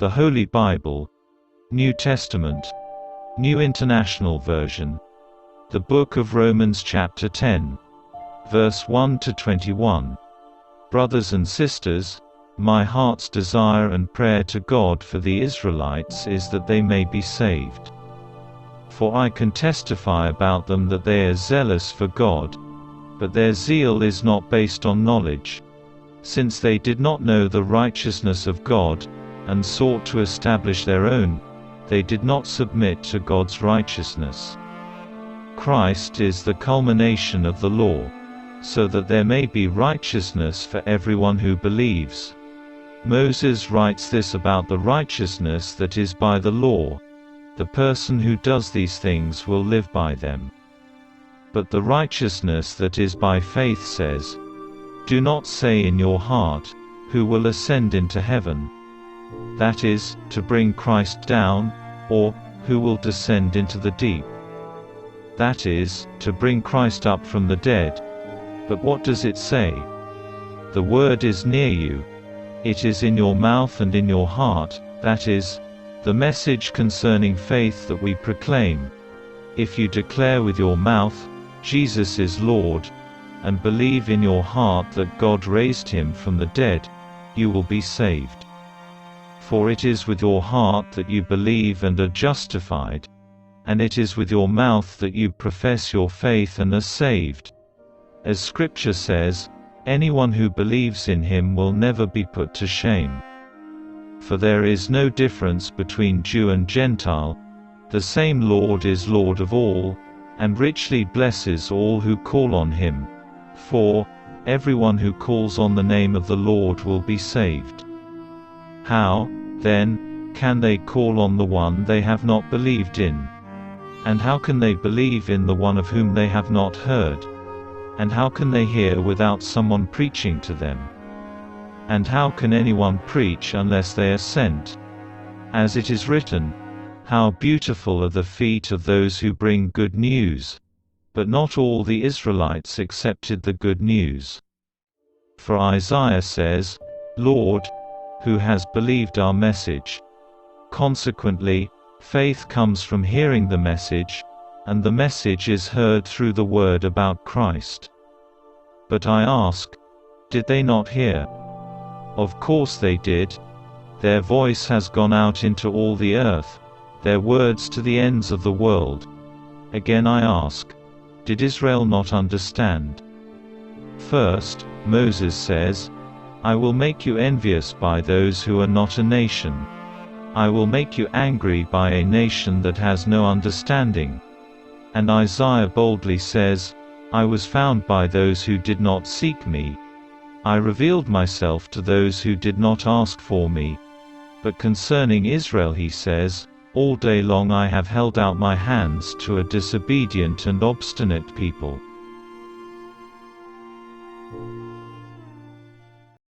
The Holy Bible, New Testament, New International Version. The Book of Romans chapter 10, verse 1 to 21. Brothers and sisters, my heart's desire and prayer to God for the Israelites is that they may be saved. For I can testify about them that they are zealous for God, but their zeal is not based on knowledge. Since they did not know the righteousness of God, and sought to establish their own, they did not submit to God's righteousness. Christ is the culmination of the law, so that there may be righteousness for everyone who believes. Moses writes this about the righteousness that is by the law: the person who does these things will live by them. But the righteousness that is by faith says, "Do not say in your heart, 'Who will ascend into heaven?' That is, to bring Christ down, or, 'Who will descend into the deep?' That is, to bring Christ up from the dead. But what does it say? The word is near you. It is in your mouth and in your heart, that is, the message concerning faith that we proclaim. If you declare with your mouth, 'Jesus is Lord,' and believe in your heart that God raised him from the dead, you will be saved. For it is with your heart that you believe and are justified, and it is with your mouth that you profess your faith and are saved. As Scripture says, anyone who believes in him will never be put to shame. For there is no difference between Jew and Gentile. The same Lord is Lord of all, and richly blesses all who call on him. For everyone who calls on the name of the Lord will be saved. How, then, can they call on the one they have not believed in? And how can they believe in the one of whom they have not heard? And how can they hear without someone preaching to them? And how can anyone preach unless they are sent? As it is written, 'How beautiful are the feet of those who bring good news!' But not all the Israelites accepted the good news. For Isaiah says, 'Lord, who has believed our message?' Consequently, faith comes from hearing the message, and the message is heard through the word about Christ. But I ask, did they not hear? Of course they did. Their voice has gone out into all the earth, their words to the ends of the world. Again I ask, did Israel not understand? First, Moses says, 'I will make you envious by those who are not a nation. I will make you angry by a nation that has no understanding.' And Isaiah boldly says, 'I was found by those who did not seek me. I revealed myself to those who did not ask for me.' But concerning Israel he says, 'All day long I have held out my hands to a disobedient and obstinate people.'